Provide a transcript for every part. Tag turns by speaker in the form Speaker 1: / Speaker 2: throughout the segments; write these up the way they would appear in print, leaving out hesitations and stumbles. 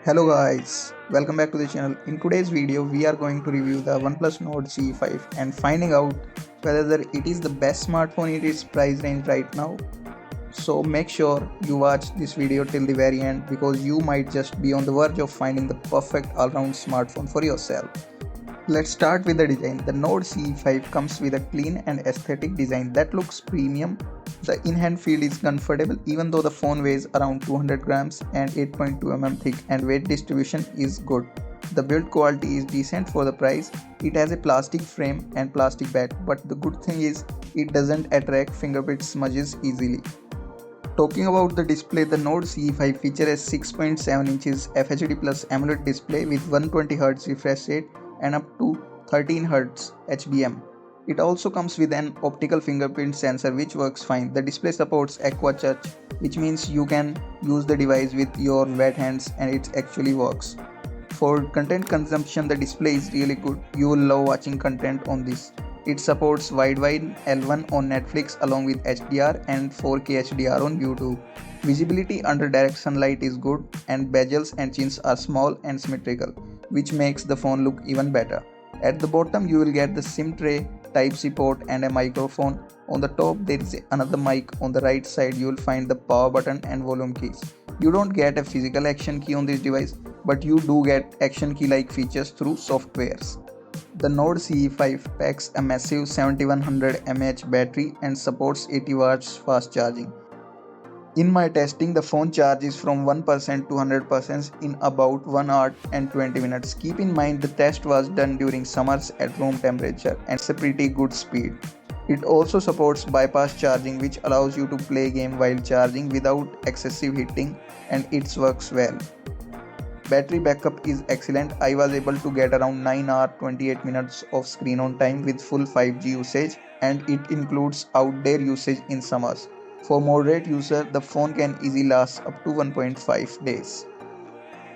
Speaker 1: Hello guys, welcome back to the channel. In today's video, we are going to review the OnePlus Nord CE5 and finding out whether it is the best smartphone in its price range right now. So make sure you watch this video till the very end because you might just be on the verge of finding the perfect all-round smartphone for yourself. Let's start with the design. The Nord CE5 comes with a clean and aesthetic design that looks premium. The in-hand feel is comfortable even though the phone weighs around 200 grams and 8.2 mm thick and weight distribution is good. The build quality is decent for the price. It has a plastic frame and plastic back, but the good thing is it doesn't attract fingerprint smudges easily. Talking about the display, the Nord CE5 features a 6.7 inches FHD plus AMOLED display with 120Hz refresh rate and up to 13Hz HBM. It also comes with an optical fingerprint sensor which works fine. The display supports Aqua Touch, which means you can use the device with your wet hands and it actually works. For content consumption, the display is really good. You will love watching content on this. It supports widewide L1 on Netflix along with HDR and 4K HDR on YouTube. Visibility under direct sunlight is good and bezels and chins are small and symmetrical, which makes the phone look even better. At the bottom you will get the SIM tray, Type-C port and a microphone. On the top there is another mic. On the right side you will find the power button and volume keys. You don't get a physical action key on this device, but you do get action key like features through softwares. The Nord CE5 packs a massive 7100 mAh battery and supports 80 watts fast charging. In my testing, the phone charges from 1% to 100% in about 1 hour and 20 minutes. Keep in mind the test was done during summers at room temperature and it's a pretty good speed. It also supports bypass charging which allows you to play game while charging without excessive heating and it works well. Battery backup is excellent. I was able to get around 9 hours 28 minutes of screen on time with full 5G usage and it includes outdoor usage in summers. For moderate user, the phone can easily last up to 1.5 days.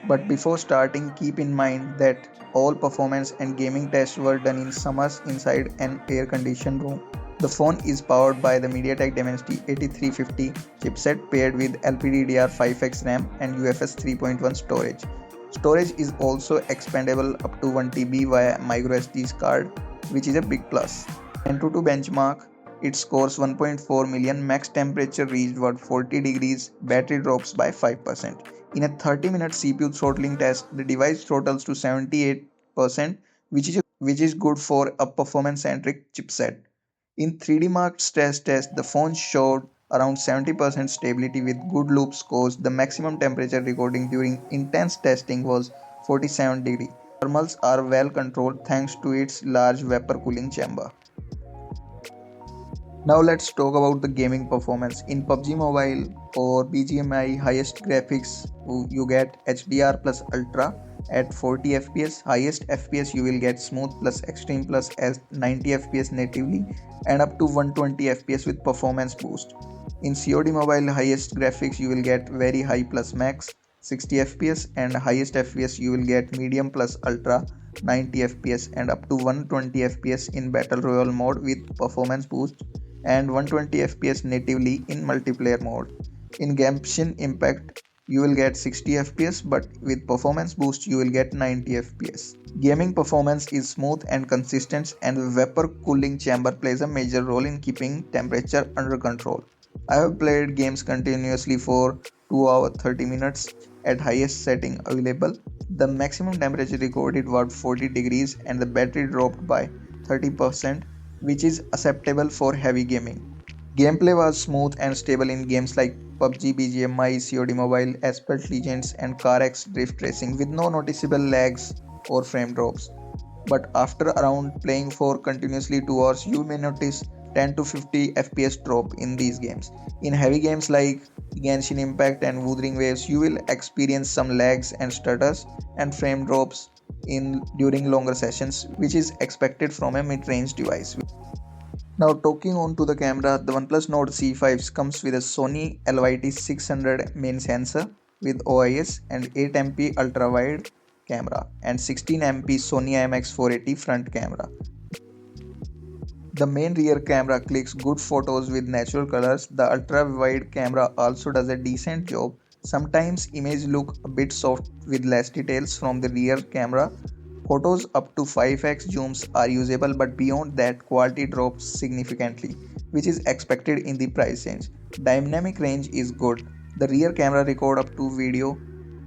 Speaker 1: But before starting, keep in mind that all performance and gaming tests were done in summers inside an air-conditioned room. The phone is powered by the MediaTek Dimensity 8350 chipset paired with LPDDR5X RAM and UFS 3.1 storage. Storage is also expandable up to 1TB via microSD card, which is a big plus. AnTuTu benchmark, it scores 1.4 million, max temperature reached about 40 degrees, battery drops by 5%. In a 30-minute CPU throttling test, the device throttles to 78%, which is good for a performance-centric chipset. In 3D Mark stress test, the phone showed around 70% stability with good loop scores. The maximum temperature recording during intense testing was 47 degrees. Thermals are well controlled thanks to its large vapor cooling chamber. Now let's talk about the gaming performance. In PUBG Mobile or BGMI highest graphics, you get HDR plus Ultra at 40 FPS. Highest FPS you will get Smooth plus Extreme plus as 90 FPS natively and up to 120 FPS with performance boost. In COD Mobile highest graphics you will get Very High plus Max 60 FPS and highest FPS you will get Medium plus Ultra 90 FPS and up to 120 FPS in Battle Royale mode with performance boost and 120 FPS natively in multiplayer mode. In Genshin Impact, you will get 60 FPS but with performance boost you will get 90 FPS. Gaming performance is smooth and consistent and vapor cooling chamber plays a major role in keeping temperature under control. I have played games continuously for 2 hours 30 minutes at highest setting available. The maximum temperature recorded was 40 degrees and the battery dropped by 30%, which is acceptable for heavy gaming. Gameplay was smooth and stable in games like PUBG, BGMI, COD Mobile, Asphalt Legends and CarX Drift Racing with no noticeable lags or frame drops. But after around playing for continuously 2 hours, you may notice 10 to 50 FPS drop in these games. In heavy games like Genshin Impact and Wuthering Waves, you will experience some lags and stutters and frame drops during longer sessions, which is expected from a mid-range device. Now talking on to the camera, the OnePlus Nord CE5 comes with a Sony LYT600 main sensor with OIS and 8MP ultra-wide camera and 16MP Sony IMX480 front camera. The main rear camera clicks good photos with natural colors. The ultra-wide camera also does a decent job Sometimes images look a bit soft with less details from the rear camera. Photos up to 5x zooms are usable, but beyond that quality drops significantly, which is expected in the price range. Dynamic range is good. The rear camera record up to video.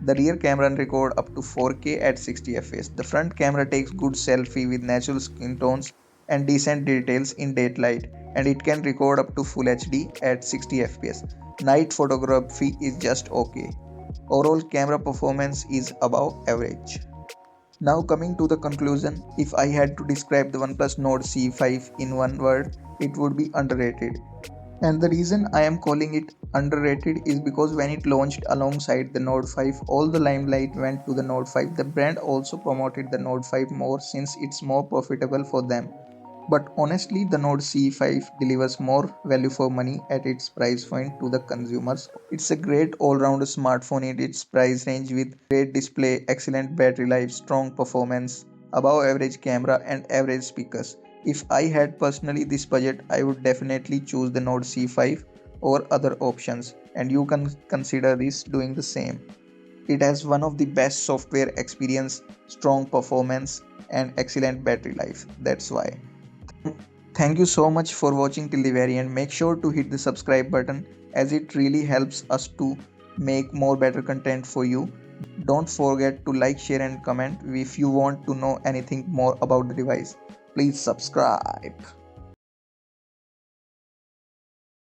Speaker 1: The rear camera record up to 4K at 60 fps. The front camera takes good selfie with natural skin tones and decent details in daylight, and it can record up to full HD at 60 fps. Night photography is just okay. Overall camera performance is above average. Now coming to the conclusion, if I had to describe the OnePlus Nord C5 in one word, it would be underrated. And the reason I am calling it underrated is because when it launched alongside the Nord 5, all the limelight went to the Nord 5. The brand also promoted the Nord 5 more since it's more profitable for them. But honestly, the Nord C5 delivers more value for money at its price point to the consumers. It's a great all-round smartphone in its price range with great display, excellent battery life, strong performance, above average camera and average speakers. If I had personally this budget, I would definitely choose the Nord C5 over other options, and you can consider this doing the same. It has one of the best software experience, strong performance and excellent battery life. That's why. Thank you so much for watching till the very end. Make sure to hit the subscribe button as it really helps us to make more better content for you. Don't forget to like, share and comment if you want to know anything more about the device. Please subscribe.